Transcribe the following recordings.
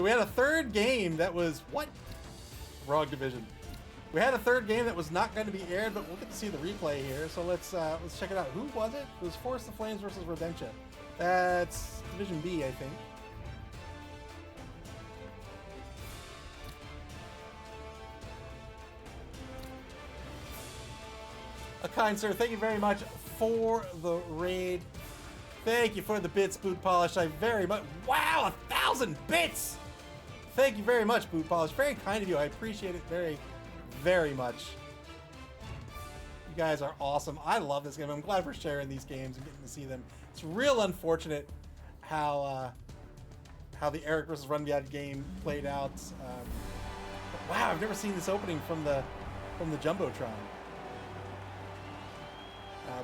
So we had a third game that was what? Wrong division. We had a third game that was not going to be aired, but we'll get to see the replay here. So let's check it out. Who was it? It was Force of Flames versus Rodentia. That's Division B, I think. A kind sir, thank you very much for the raid. Thank you for the bits, Boot Polish. I very much... Wow, 1,000 bits! Thank you very much, Boot Polish. Very kind of you. I appreciate it very, very much. You guys are awesome. I love this game. I'm glad we're sharing these games and getting to see them. It's real unfortunate how the Eric versus Runviad game played out. Wow, I've never seen this opening from the Jumbotron.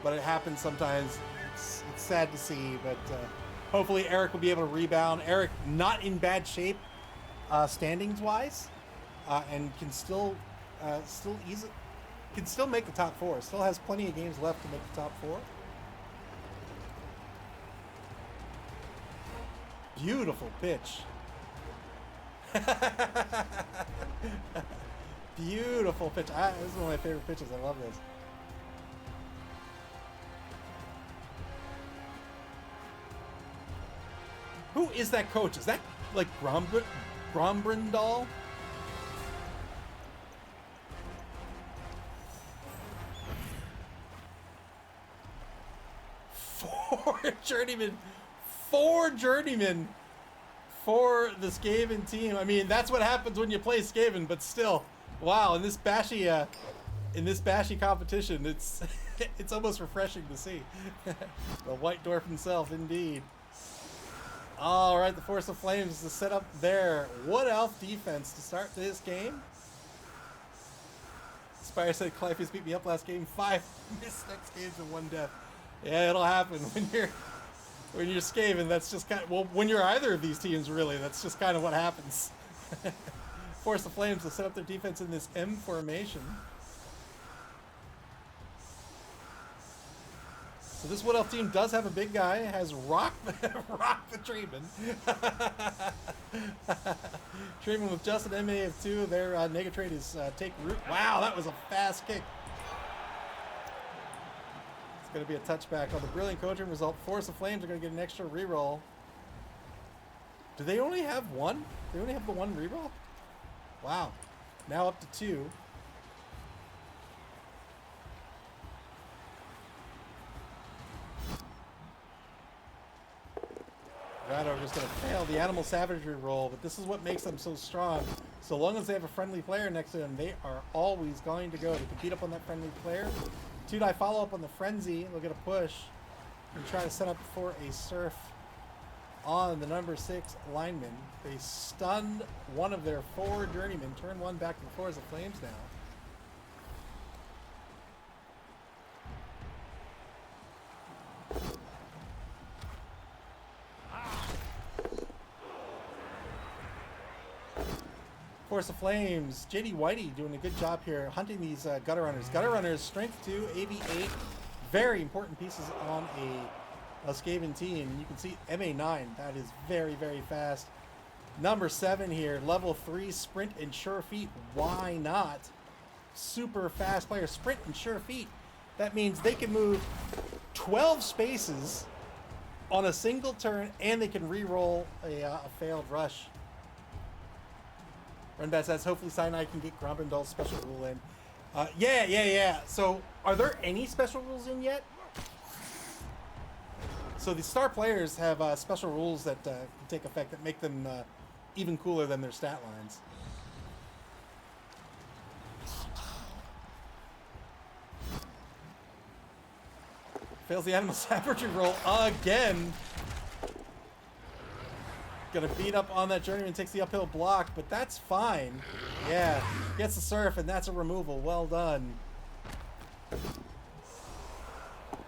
But it happens sometimes. It's sad to see, but hopefully Eric will be able to rebound. Eric not in bad shape standings-wise, and can still make the top four. Still has plenty of games left to make the top four. Beautiful pitch. Beautiful pitch. This is one of my favorite pitches. I love this. Who is that coach? Is that like Grombrindal? Four journeymen for the Skaven team. I mean, that's what happens when you play Skaven, but still, wow! In this bashy competition, it's it's almost refreshing to see. The White Dwarf himself, indeed. All right, the Force of Flames is the setup there. Wood Elf defense to start this game. Spire said Clypeus beat me up last game. 5 missed next games and 1 death. Yeah, it'll happen when you're Skaven. That's just kind of, well, when you're either of these teams, really, that's just kind of what happens. Force of Flames will set up their defense in this M formation. So this Wood Elf team does have a big guy. It has Rock the Treeman. Treeman with just an MA of 2. Their Negatrade is take root. Wow, that was a fast kick. It's going to be a touchback on the Brilliant Coaching result. Force of Flames are going to get an extra reroll. Do they only have one? They only have the one reroll? Wow. Now up to 2. Grado just going to fail the Animal Savagery roll, but this is what makes them so strong. So long as they have a friendly player next to them, they are always going to go. They can beat up on that friendly player. 2-die follow up on the Frenzy. They'll get a push and try to set up for a Surf on the number 6 lineman. They stunned one of their 4 journeymen. Turn 1 back to the Force of Flames now. Force of Flames, JD Whitey doing a good job here hunting these Gutter Runners. Gutter Runners, Strength 2, AV8, very important pieces on a Skaven team. You can see MA9, that is very, very fast. Number 7 here, level 3, Sprint and Sure Feet. Why not? Super fast player, Sprint and Sure Feet. That means they can move 12 spaces on a single turn, and they can re-roll a failed rush. Runbat says, hopefully Sinai can get Grombrindal's special rule in. Yeah. So, are there any special rules in yet? So, the star players have special rules that can take effect that make them even cooler than their stat lines. Fails the Animal Savagery roll again. Gonna beat up on that journeyman, takes the uphill block, but that's fine. Yeah, gets the Surf, and that's a removal. Well done.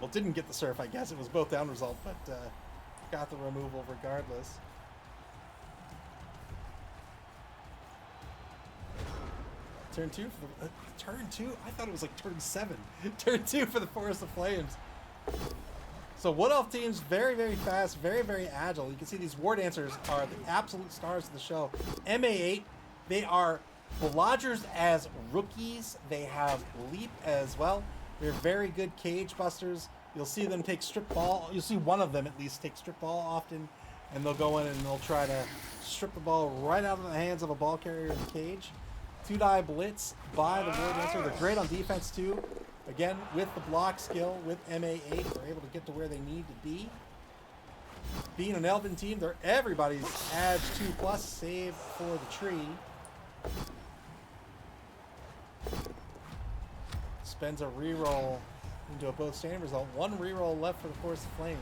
Well, didn't get the Surf, I guess. It was both down result, but got the removal regardless. Turn 2 for the... turn 2? I thought it was like turn 7. Turn 2 for the Forest of Flames. So Wood Elf team's very, very fast, very, very agile. You can see these War Dancers are the absolute stars of the show. MA8, they are blodgers as rookies. They have leap as well. They're very good cage busters. You'll see them take strip ball. You'll see one of them at least take strip ball often, and they'll go in and they'll try to strip the ball right out of the hands of a ball carrier in the cage. 2-die blitz by the War Dancer. They're great on defense too. Again, with the block skill, with MA8, they're able to get to where they need to be. Being an Elven team, they're everybody's Edge 2+, save for the tree. Spends a reroll into a both standing result. One reroll left for the Force of Flames.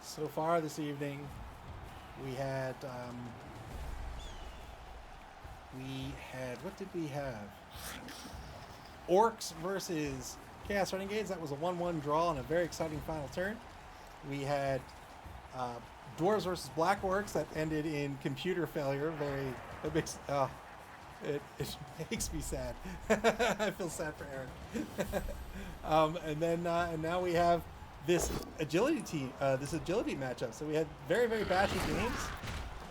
So far this evening, we had, what did we have? Orcs versus Chaos Renegades. That was a 1-1 draw and a very exciting final turn. We had Dwarves versus Black Orcs that ended in computer failure. It makes me sad. I feel sad for Eric. And now we have this agility team, this agility matchup. So we had very, very bashy games,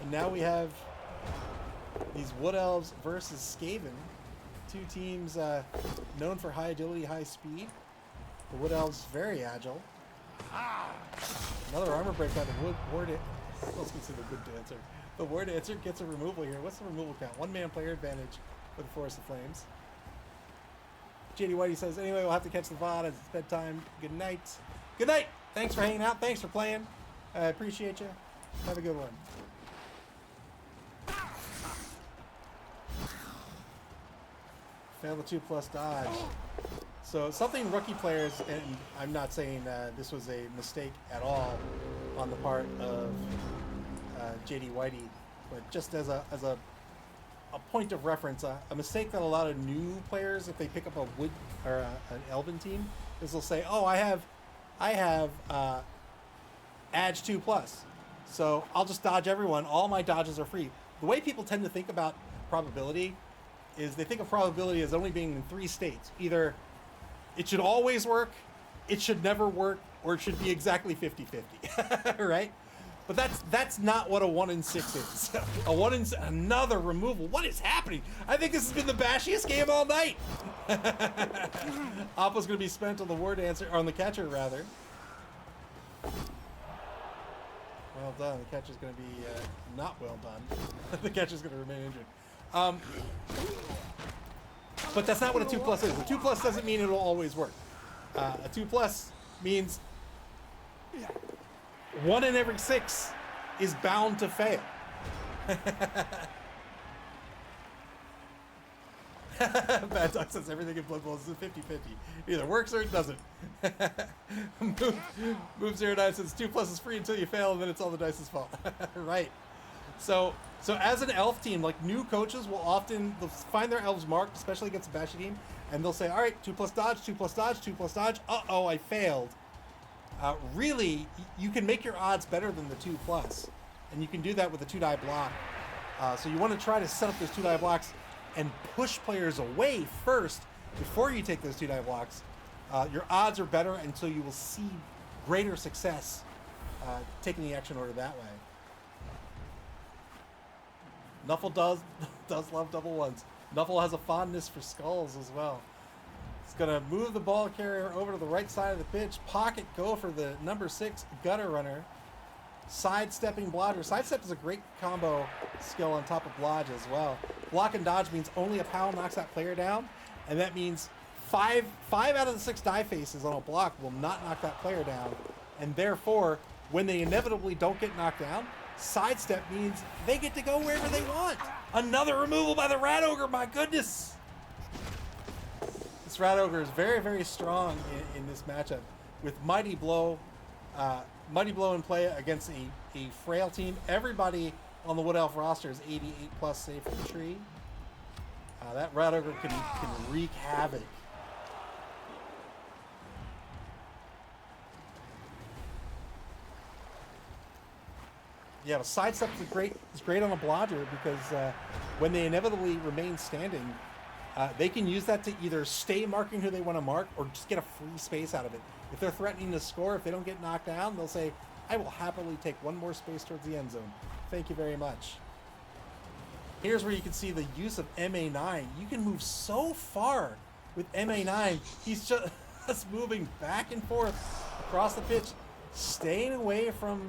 and now we have these Wood Elves versus Skaven. Two teams known for high agility, high speed. The Wood Elves very agile. Another armor break by the War Dancer. Let's consider the Wood Dancer. The War Dancer gets a removal here. What's the removal count? 1-man player advantage for the Forest of Flames. JD Whitey says, anyway, we'll have to catch the VOD as it's bedtime. Good night. Good night. Thanks for hanging out. Thanks for playing. I appreciate you. Have a good one. Fail the 2+ dodge. So something rookie players, and I'm not saying this was a mistake at all on the part of JD Whitey, but just as a point of reference, a mistake that a lot of new players, if they pick up a wood or an Elven team, is they'll say, "Oh, I have Edge 2+, so I'll just dodge everyone. All my dodges are free." The way people tend to think about probability is they think of probability as only being in 3 states. Either it should always work, it should never work, or it should be exactly 50-50, right? But that's not what a 1 in 6 is. A 1 in another removal. What is happening? I think this has been the bashiest game all night. Oppo's gonna be spent on the War Dancer, or on the catcher rather. Well done. The catcher's gonna be not well done. The catcher's gonna remain injured. But that's not what a 2+ is. A 2+ doesn't mean it'll always work. A 2+ means 1 in every 6 is bound to fail. Bad Dog says everything in Blood Bowl is a 50-50. Either works or it doesn't. Move 09 says 2+ is free until you fail, and then it's all the dice's fault. Right. So as an elf team, like new coaches will often they'll find their elves marked, especially against a bashy team, and they'll say, all right, 2+ dodge, 2+ dodge, 2+ dodge. Uh-oh, I failed. Really, you can make your odds better than the 2+, and you can do that with a 2-die block. So you want to try to set up those 2-die blocks and push players away first before you take those 2-die blocks. Your odds are better, and so you will see greater success taking the action order that way. Nuffle does love double ones. Nuffle has a fondness for skulls as well. He's gonna move the ball carrier over to the right side of the pitch. Pocket go for the number 6 gutter runner. Sidestepping blodger. Sidestep is a great combo skill on top of blodge as well. Block and dodge means only a POW knocks that player down, and that means five out of the 6 die faces on a block will not knock that player down, and therefore, when they inevitably don't get knocked down, sidestep means they get to go wherever they want. Another removal by the Rat Ogre, my goodness! This Rat Ogre is very, very strong in this matchup. With Mighty Blow in play against a frail team. Everybody on the Wood Elf roster is 88+ save for the tree. That Rat Ogre can wreak havoc. Yeah, but sidestep is great on a blodger because when they inevitably remain standing, they can use that to either stay marking who they want to mark or just get a free space out of it. If they're threatening to score, if they don't get knocked down, they'll say, I will happily take one more space towards the end zone. Thank you very much. Here's where you can see the use of MA9. You can move so far with MA9. He's just moving back and forth across the pitch, staying away from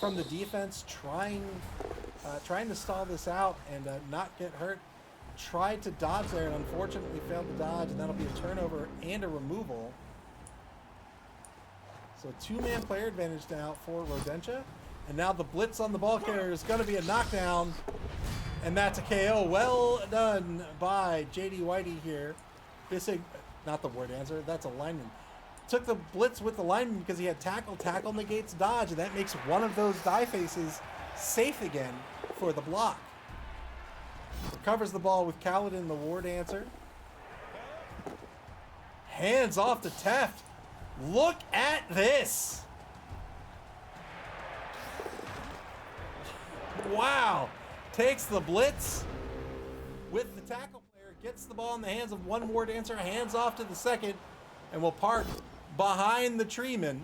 the defense, trying to stall this out and not get hurt. Tried to dodge there and unfortunately failed to dodge, and that'll be a turnover and a removal. So two-man player advantage now for Rodentia. And now the blitz on the ball carrier is going to be a knockdown. And that's a KO. Well done by JD Whitey here. Bissig, not the word answer, that's a lineman. Took the blitz with the lineman because he had tackle. Tackle negates dodge, and that makes one of those die faces safe again for the block. Recovers the ball with Kaladin, the ward answer. Hands off to Teft. Look at this. Wow. Takes the blitz with the tackle player, gets the ball in the hands of one ward answer, hands off to the second, and will park behind the treeman.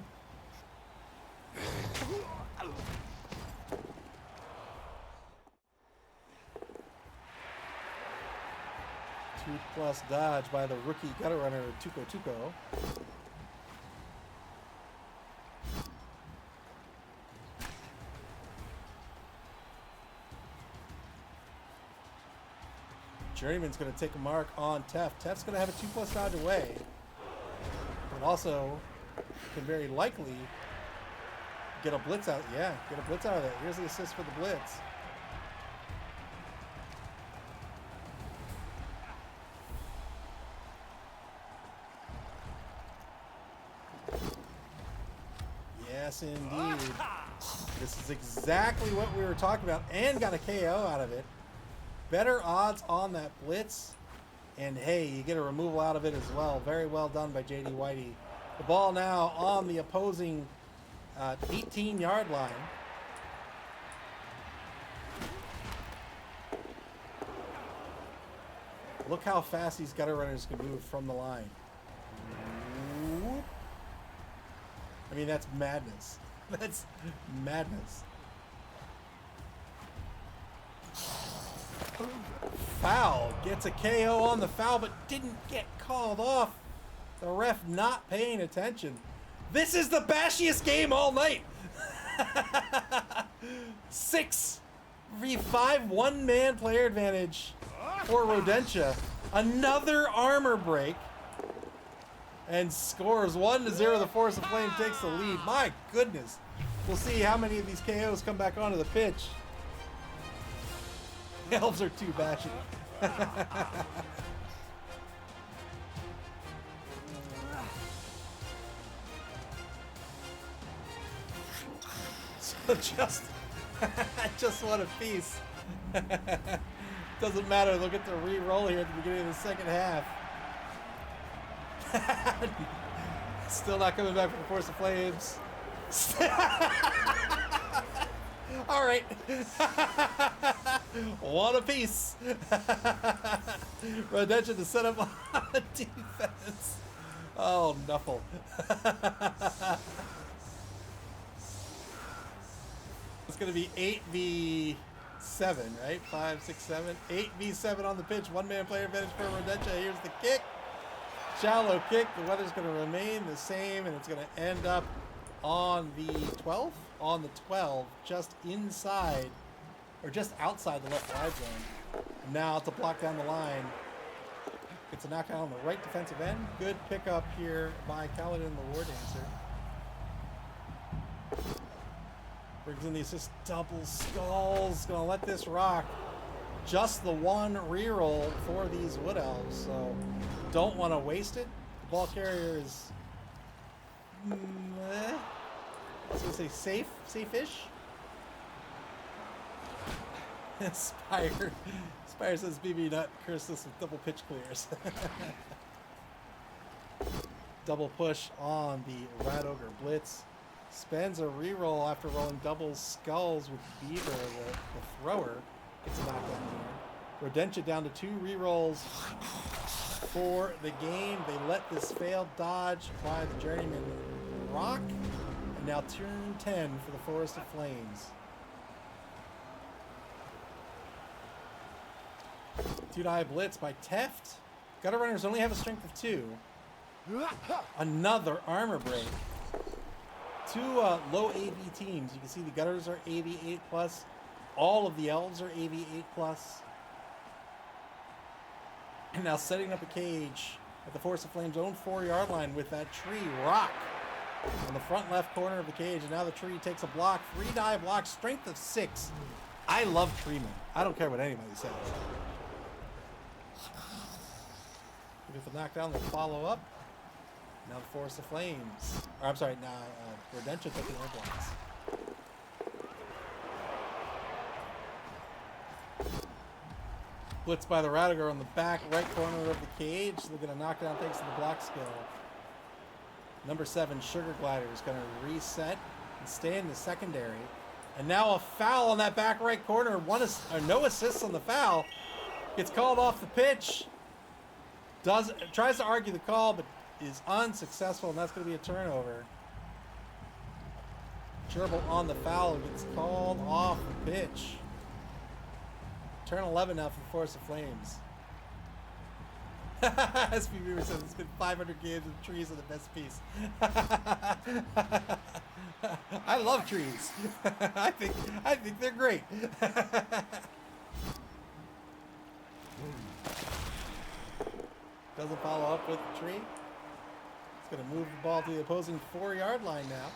2+ dodge by the rookie gutter runner, Tuco. Journeyman's going to take a mark on Teft. Teft's going to have a 2+ dodge away. But also can very likely get a blitz out. Yeah, get a blitz out of that. Here's the assist for the blitz. Yes, indeed. This is exactly what we were talking about, and got a KO out of it. Better odds on that blitz, and hey, you get a removal out of it as well. Very well done by JD Whitey. The ball now on the opposing 18-yard line. Look how fast these gutter runners can move from the line. I mean, that's madness. That's madness. Foul. Gets a KO on the foul, but didn't get called off. The ref not paying attention. This is the bashiest game all night. 6v5 one-man player advantage for Rodentia. Another armor break. And scores 1-0. The Force of Flame takes the lead. My goodness. We'll see how many of these KOs come back onto the pitch. The elves are too bashy. So just want a piece. Doesn't matter. They'll get to re-roll here at the beginning of the second half. Still not coming back from the Force of Flames. All right. One apiece. Rodentia to set up on the defense. Oh, Nuffle. It's going to be 8v7, right? 5, 6, 7. 8v7 on the pitch. One-man player advantage for Rodentia. Here's the kick. Shallow kick. The weather's going to remain the same, and it's going to end up on the 12? On the 12, just inside, or just outside the left wide zone. Now to block down the line. It's a knockout on the right defensive end. Good pickup here by Kaladin, the ward answer. Brings in the assist, double skulls. Gonna let this rock. Just the one reroll for these Wood Elves, so don't want to waste it. The ball carrier is I was gonna say safe-ish. Spire says BB Nut curse this with double pitch clears. Double push on the Rat Ogre Blitz. Spends a reroll after rolling double skulls with Beaver, the thrower. Gets a knockdown here. Rodentia down to 2 rerolls for the game. They let this failed dodge by the Journeyman rock. And now turn 10 for the Forest of Flames. 2-die blitz by Teft. Gutter Runners only have a strength of 2. Another armor break. 2 low AV teams. You can see the Gutters are AV 8+. All of the Elves are AV 8+. And now setting up a cage at the Force of Flames' own 4-yard line with that tree rock on the front left corner of the cage. And now the tree takes a block. 3-die block, strength of 6. I love treemen. I don't care what anybody says. With the knockdown, they'll follow up. Now the Force of Flames. Or I'm sorry, now Rodentia taking their blocks. Blitz by the Radiger on the back right corner of the cage. They're going to knock down thanks to the block skill. Number 7, Sugar Glider is going to reset and stay in the secondary. And now a foul on that back right corner. No assists on the foul. Gets called off the pitch. Tries to argue the call, but is unsuccessful, and that's going to be a turnover. Gerbil on the foul gets called off the pitch. Turn 11 now for the Force of Flames. SP Beaver says it's been 500 games of trees are the best piece. I love trees. I think they're great. Doesn't follow up with the tree. It's going to move the ball to the opposing 4-yard line now.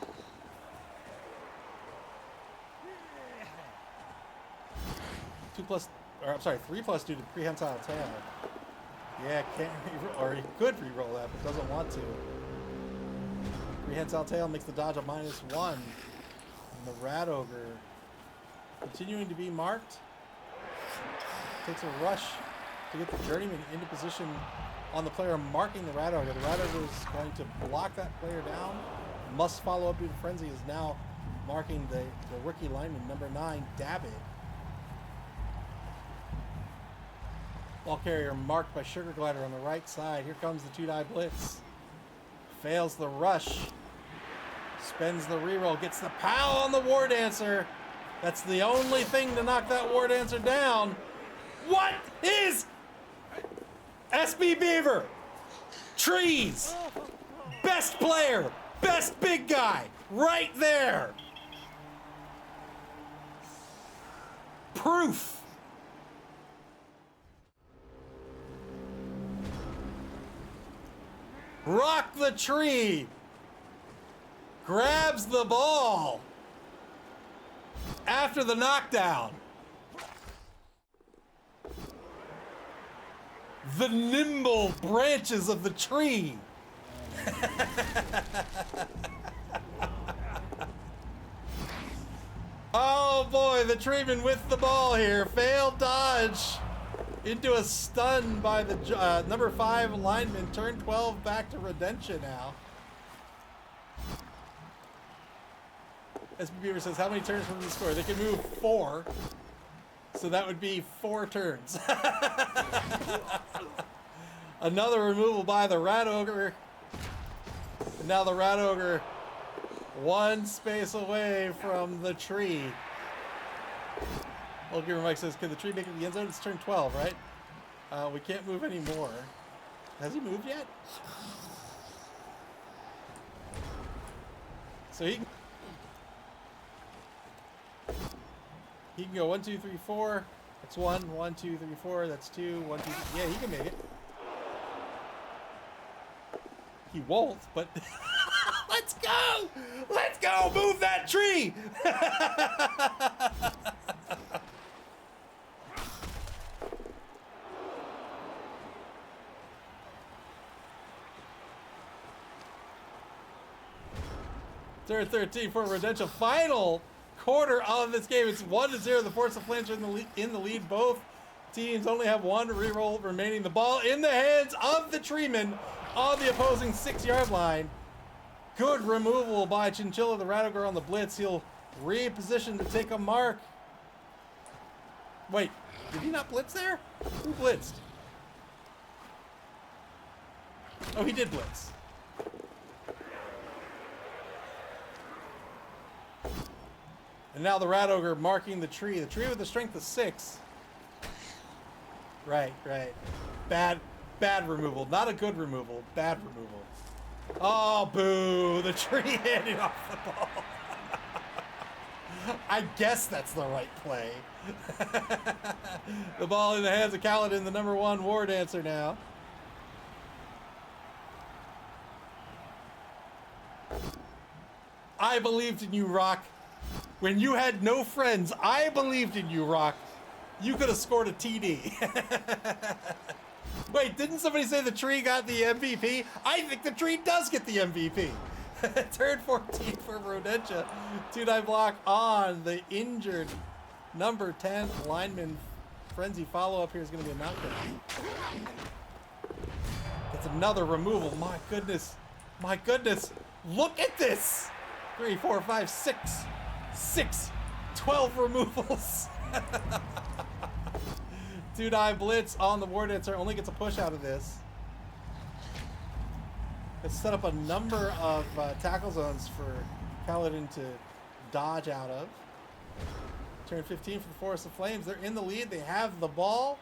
Three plus due to prehensile tail. Yeah, can't re-roll, or he could re-roll that, but doesn't want to. Prehensile tail makes the dodge a -1. And the Rat Ogre continuing to be marked. Takes a rush to get the Journeyman into position on the player marking the Rat Ogre. The Rat Ogre is going to block that player down. Must follow up due to frenzy. Is now marking the rookie lineman, number 9, Dabbit. Ball carrier marked by Sugar Glider on the right side. Here comes the 2-die blitz. Fails the rush. Spends the reroll. Gets the pow on the War Dancer. That's the only thing to knock that War Dancer down. What is SB Beaver? Trees. Best player. Best big guy. Right there. Proof. Rock the tree. Grabs the ball. After the knockdown. The nimble branches of the tree. Oh boy, the treeman with the ball here. Failed dodge. Into a stun by the number 5 lineman. Turn 12 back to Rodentia now. SB Beaver says, how many turns from the score? They can move 4. So that would be 4 turns. Another removal by the Rat Ogre. And now the Rat Ogre 1 space away from the tree. Old Gamer Mike says, can the tree make it to the end zone? It's turn 12, right? We can't move anymore. Has he moved yet? So he can go 1, 2, 3, 4. That's 1, 1, 2, 3, 4. That's 2, 1, 2, 3. Yeah, he can make it. He won't, but let's go! Let's go! Move that tree! Third 13 for Rodentia. Final quarter of this game. It's 1-0. The Force of Flames are in the lead. Both teams only have 1 reroll remaining. The ball in the hands of the treeman on the opposing 6-yard line. Good removal by Chinchilla, the Rat Ogre on the blitz. He'll reposition to take a mark. Wait, Did he not blitz there? Who blitzed? Oh, he did blitz. And now the Rat Ogre marking the tree. The tree with the strength of 6. Right, right. Bad removal. Not a good removal. Bad removal. Oh, boo. The tree handed off the ball. I guess that's the right play. The ball in the hands of Kaladin, the #1 War Dancer now. I believed in you, Rock. When you had no friends, I believed in you, Rock. You could have scored a TD. Wait, didn't somebody say the tree got the MVP? I think the tree does get the MVP. Turn 14 for Rodentia. 2-9 block on the injured #10 lineman. Frenzy follow-up here is going to be a knockdown. That's another removal. My goodness. My goodness. Look at this. 3, 4, 5, 6. 12 removals. 2-9 blitz on the War Dancer. Only gets a push out of this. It's set up a number of tackle zones for Kaladin to dodge out of. Turn 15 for the Forest of Flames. They're in the lead. They have the ball.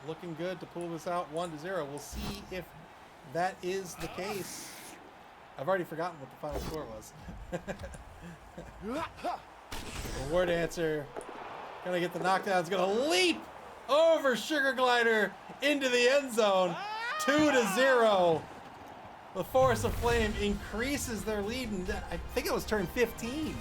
Looking good to pull this out 1-0. We'll see if that is the case. I've already forgotten what the final score was. The War Dancer gonna get the knockdown. It's gonna leap over Sugar Glider into the end zone. 2-0. The Force of Flame increases their lead, and I think it was turn 15.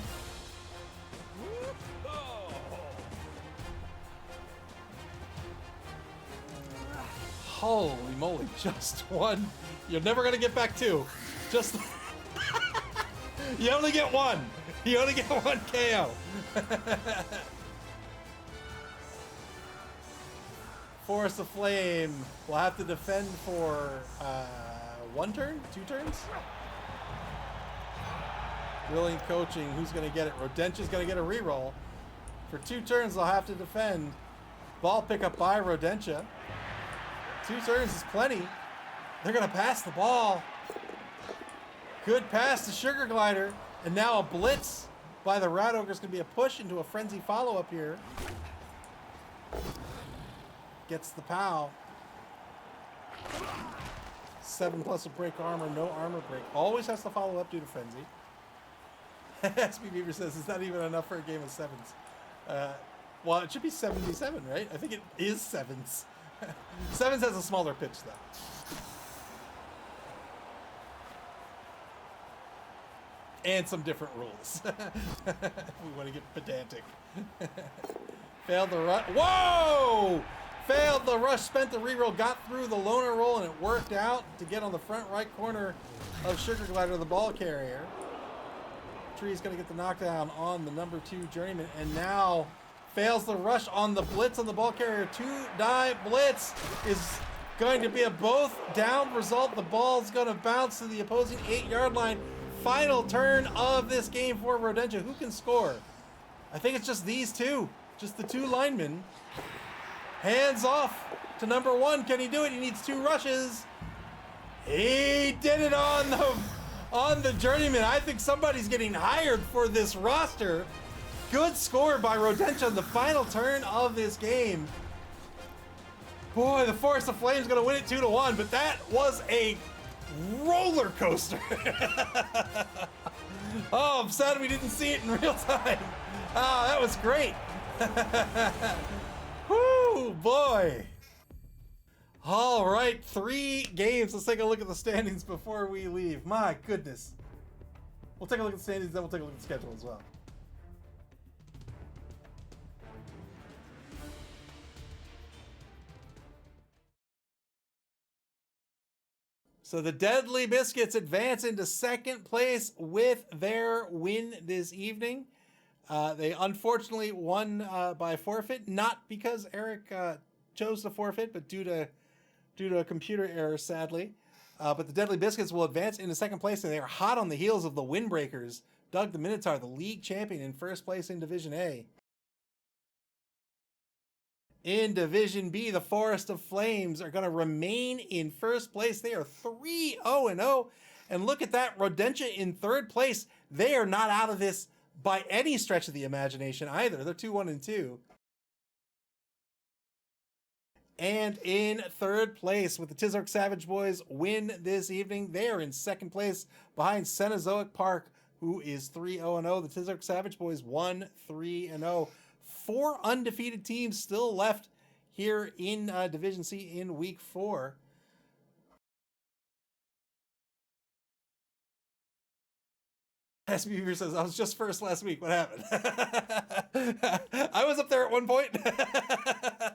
Holy moly, just one. You're never gonna get back 2. Just you only get 1. You only get 1 KO. Force of Flame will have to defend for 1 turn? 2 turns? Brilliant coaching. Who's going to get it? Rodentia's going to get a reroll. For 2 turns, they'll have to defend. Ball pickup by Rodentia. 2 turns is plenty. They're going to pass the ball. Good pass to Sugar Glider. And now a blitz by the Rat Ogre is going to be a push into a frenzy follow-up here. Gets the POW. 7+ a break armor, no armor break. Always has to follow up due to frenzy. SB Beaver says it's not even enough for a game of 7s. Well, it should be 77, right? I think it is 7s. 7s has a smaller pitch, though. And some different rules. We want to get pedantic. Failed the rush. Whoa! Failed the rush, spent the reroll, got through the loner roll, and it worked out to get on the front right corner of Sugar Glider, the ball carrier. Tree's going to get the knockdown on the #2 Journeyman, and now fails the rush on the blitz on the ball carrier. 2-die blitz is going to be a both down result. The ball's going to bounce to the opposing 8-yard line. Final turn of this game for Rodentia. Who can score? I think it's just these 2. Just the 2 linemen. Hands off to #1. Can he do it? He needs 2 rushes. He did it on the Journeyman. I think somebody's getting hired for this roster. Good score by Rodentia on the final turn of this game. Boy, the Force of Flame's going to win it 2-1, but that was a roller coaster. Oh, I'm sad we didn't see it in real time. Oh, that was great. Whoo, boy. All right, 3 games. Let's take a look at the standings before we leave. My goodness. We'll take a look at the standings, then we'll take a look at the schedule as well. So the Deadly Biscuits advance into 2nd place with their win this evening. They unfortunately won by forfeit, not because Eric chose to forfeit, but due to a computer error, sadly. But the Deadly Biscuits will advance into 2nd place, and they are hot on the heels of the Windbreakers. Doug the Minotaur, the league champion, in 1st place in Division A. In Division B, the Forest of Flames are going to remain in first place. They are 3-0-0. And look at that, Rodentia in third place. They are not out of this by any stretch of the imagination either. They're 2-1-2. And in third place with the Tizark Savage Boys win this evening. They are in second place behind Cenozoic Park, who is 3-0-0. The Tizark Savage Boys 1-3-0. 4 undefeated teams still left here in Division C in week 4. S. Beaver says, I was just first last week. What happened? I was up there at one point. I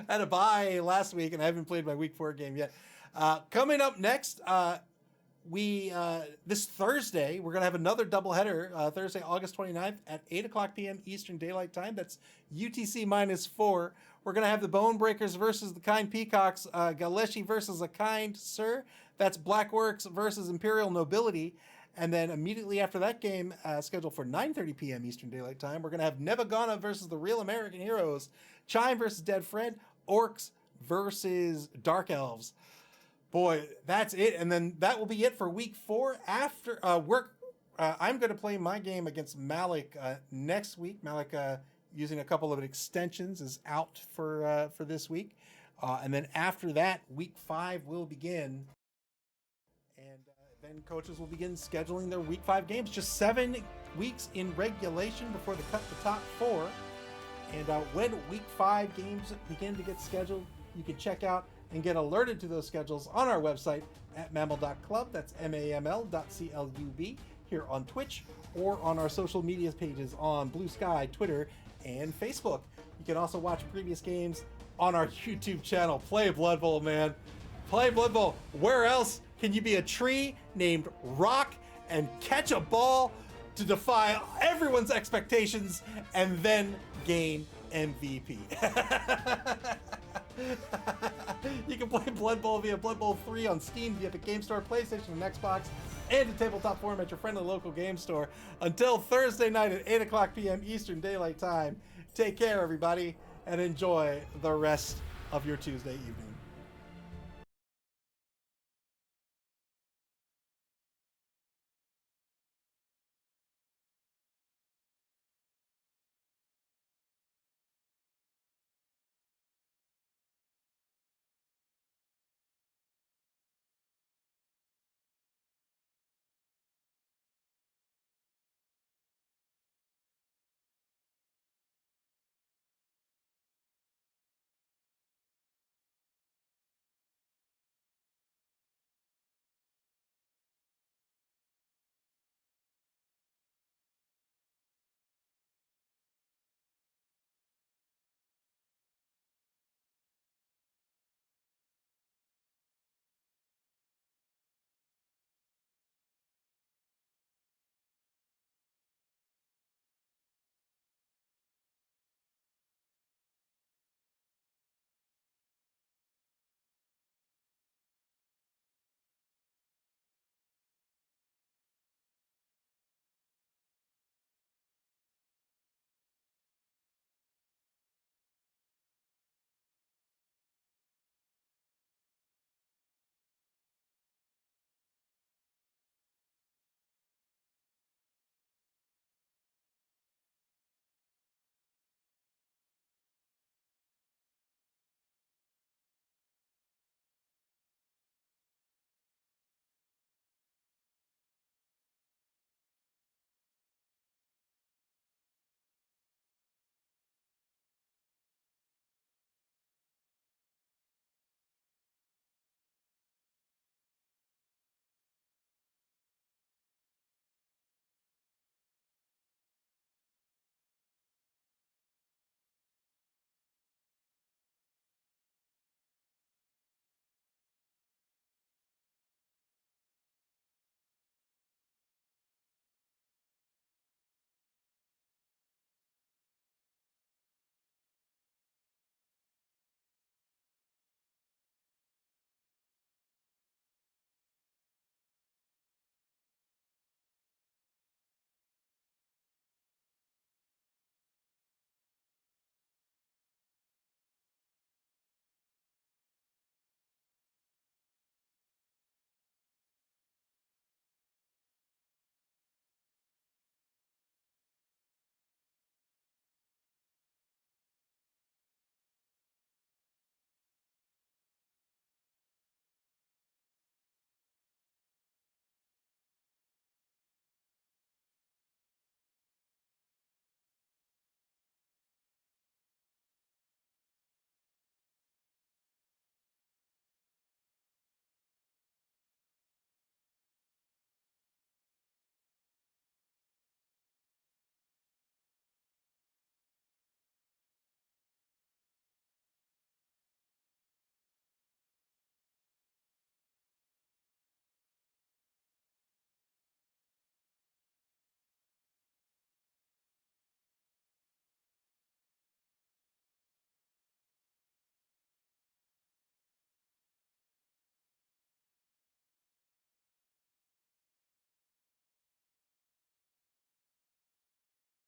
had a bye last week, and I haven't played my week 4 game yet. Coming up next, this Thursday, we're going to have another doubleheader, Thursday, August 29th at 8 o'clock p.m. Eastern Daylight Time. That's UTC -4. We're going to have the Bone Breakers versus the Kind Peacocks, Galeshi versus a Kind Sir. That's Blackworks versus Imperial Nobility. And then immediately after that game, scheduled for 9:30 p.m. Eastern Daylight Time, we're going to have Nevagana versus the Real American Heroes, Chime versus Dead Fred, Orcs versus Dark Elves. Boy, that's it. And then that will be it for week 4. After I'm going to play my game against Malik next week. Malik, using a couple of extensions, is out for this week. And then after that, week 5 will begin. And then coaches will begin scheduling their week 5 games. Just 7 weeks in regulation before they cut the top 4. And when week 5 games begin to get scheduled, you can check out and get alerted to those schedules on our website at maml.club. That's maml.club here on Twitch, or on our social media pages on Blue Sky, Twitter, and Facebook. You can also watch previous games on our YouTube channel. Play Blood Bowl, man. Play Blood Bowl. Where else can you be a tree named Rock and catch a ball to defy everyone's expectations and then gain MVP? You can play Blood Bowl via Blood Bowl 3 on Steam, via the Game Store, PlayStation, and Xbox, and a tabletop forum at your friendly local game store. Until Thursday night at 8 o'clock p.m. Eastern Daylight Time, take care, everybody, and enjoy the rest of your Tuesday evening.